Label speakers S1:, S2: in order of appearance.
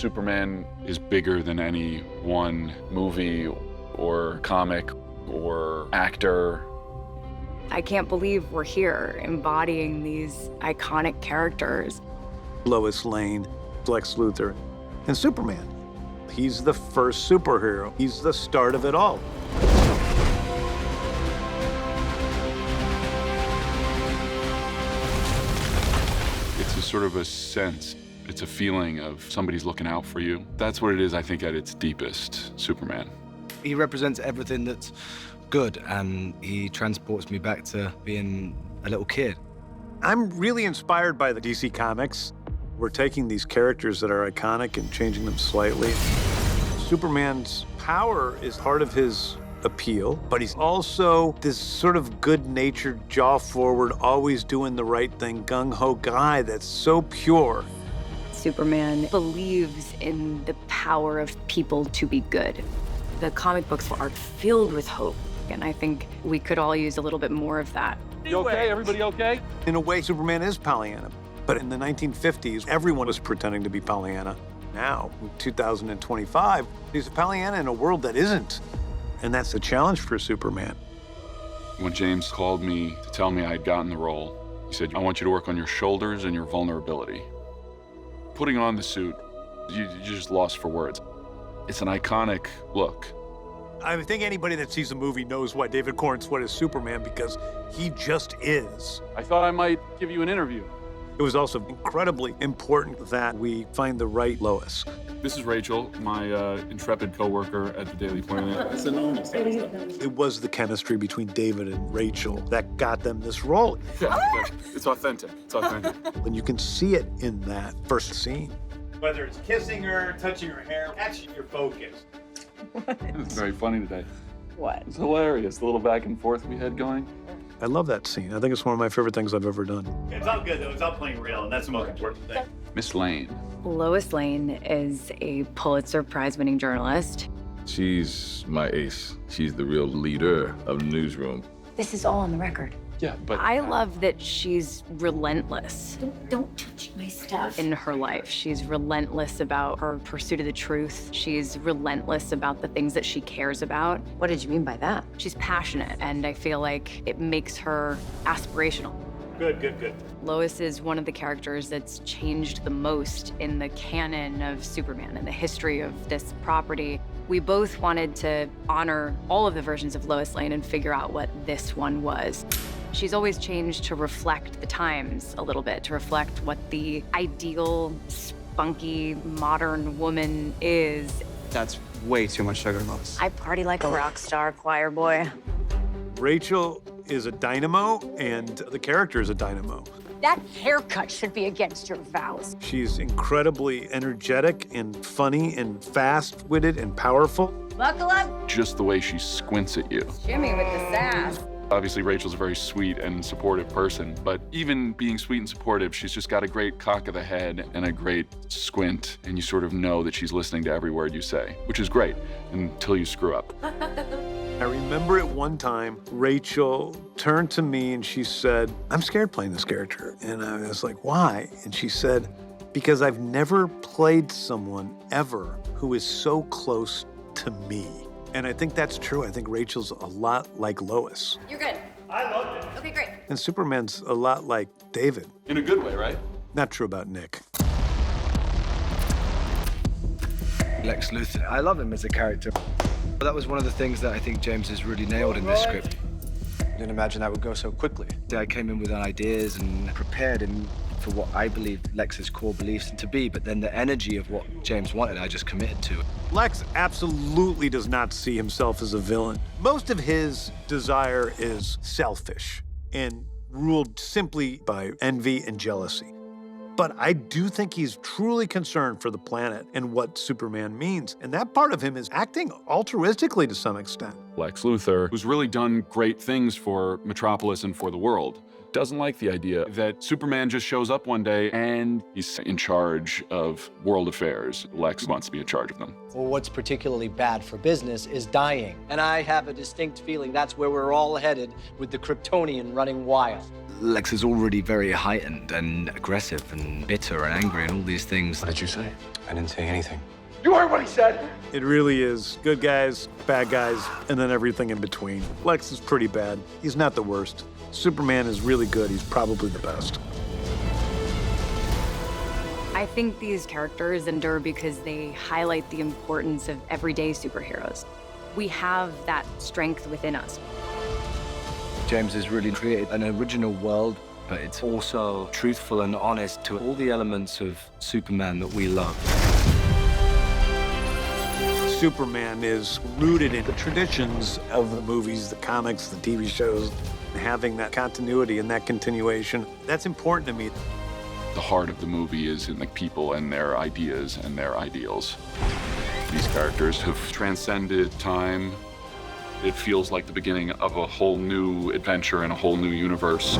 S1: Superman is bigger than any one movie or comic or actor.
S2: I can't believe we're here embodying these iconic characters.
S3: Lois Lane, Lex Luthor, and Superman. He's the first superhero. He's the start of it all.
S1: It's a sort of a sense. It's a feeling of somebody's looking out for you. That's what it is, I think, at its deepest, Superman.
S4: He represents everything that's good, and he transports me back to being a little kid.
S3: I'm really inspired by the DC Comics. We're taking these characters that are iconic and changing them slightly. Superman's power is part of his appeal, but he's also this sort of good-natured, jaw-forward, always doing the right thing, gung-ho guy that's so pure.
S2: Superman believes in the power of people to be good. The comic books are filled with hope, and I think we could all use a little bit more of that.
S1: You okay? Everybody okay?
S3: In a way, Superman is Pollyanna. But in the 1950s, everyone was pretending to be Pollyanna. Now, in 2025, he's a Pollyanna in a world that isn't. And that's the challenge for Superman.
S1: When James called me to tell me I had gotten the role, he said, I want you to work on your shoulders and your vulnerability. Putting on the suit, you're just lost for words. It's an iconic look.
S3: I think anybody that sees the movie knows why David Corenswet is Superman, because he just is.
S1: I thought I might give you an interview.
S3: It was also incredibly important that we find the right Lois.
S1: This is Rachel, my intrepid coworker at the Daily Planet.
S3: It was the chemistry between David and Rachel that got them this role.
S1: Yeah, it's authentic. It's authentic.
S3: And you can see it in that first scene.
S5: Whether it's kissing her, touching her hair, that's your focus.
S1: It's very funny today.
S2: What?
S1: It's hilarious, the little back and forth we had going.
S3: I love that scene. I think it's one of my favorite things I've ever done.
S5: It's all good, though. It's all playing real, and that's the most important thing.
S1: Miss Lane.
S2: Lois Lane is a Pulitzer Prize-winning journalist.
S6: She's my ace. She's the real leader of the newsroom.
S7: This is all on the record.
S1: Yeah, but
S2: I love that she's relentless
S7: Don't touch my stuff.
S2: in her life. She's relentless about her pursuit of the truth. She's relentless about the things that she cares about.
S7: What did you mean by that?
S2: She's passionate, and I feel like it makes her aspirational.
S5: Good.
S2: Lois is one of the characters that's changed the most in the canon of Superman and the history of this property. We both wanted to honor all of the versions of Lois Lane and figure out what this one was. She's always changed to reflect the times a little bit, to reflect what the ideal, spunky, modern woman is.
S8: That's way too much sugar, Lois.
S7: I party like a rock star, choir boy.
S3: Rachel is a dynamo, and the character is a dynamo.
S7: That haircut should be against your vows.
S3: She's incredibly energetic and funny and fast-witted and powerful.
S7: Buckle up.
S1: just the way she squints at you.
S2: Jimmy with the sass.
S1: Obviously, Rachel's a very sweet and supportive person, but even being sweet and supportive, she's just got a great cock of the head and a great squint, and you sort of know that she's listening to every word you say, which is great until you screw up.
S3: I remember at one time, Rachel turned to me and she said, "I'm scared playing this character." And I was like, "Why?" And she said, "Because I've never played someone ever who is so close to me." And I think that's true. I think Rachel's a lot like Lois.
S7: You're good.
S5: I loved it.
S7: Okay, great.
S3: And Superman's a lot like David.
S1: In a good way, right?
S3: Not true about Nick.
S4: Lex Luthor. I love him as a character. That was one of the things that I think James has really nailed in this script.
S8: I didn't imagine that would go so quickly.
S4: I came in with ideas and prepared him for what I believed Lex's core beliefs to be, but then the energy of what James wanted, I just committed to.
S3: Lex absolutely does not see himself as a villain. Most of his desire is selfish and ruled simply by envy and jealousy. But I do think he's truly concerned for the planet and what Superman means. And that part of him is acting altruistically to some extent.
S1: Lex Luthor, who's really done great things for Metropolis and for the world. doesn't like the idea that Superman just shows up one day and he's in charge of world affairs. Lex wants to be in charge of them.
S9: Well, what's particularly bad for business is dying. And I have a distinct feeling that's where we're all headed with the Kryptonian running wild.
S4: Lex is already very heightened and aggressive and bitter and angry and all these things.
S8: What did you say? I didn't say anything.
S9: You heard what he said?
S3: It really is good guys, bad guys, and then everything in between. Lex is pretty bad. He's not the worst. Superman is really good. He's probably the best.
S2: I think these characters endure because they highlight the importance of everyday superheroes. We have that strength within us.
S4: James has really created an original world, but it's also truthful and honest to all the elements of Superman that we love.
S3: Superman is rooted in the traditions of the movies, the comics, the TV shows. Having that continuity and that continuation, that's important to me.
S1: The heart of the movie is in the people and their ideas and their ideals. These characters have transcended time. It feels like the beginning of a whole new adventure and a whole new universe.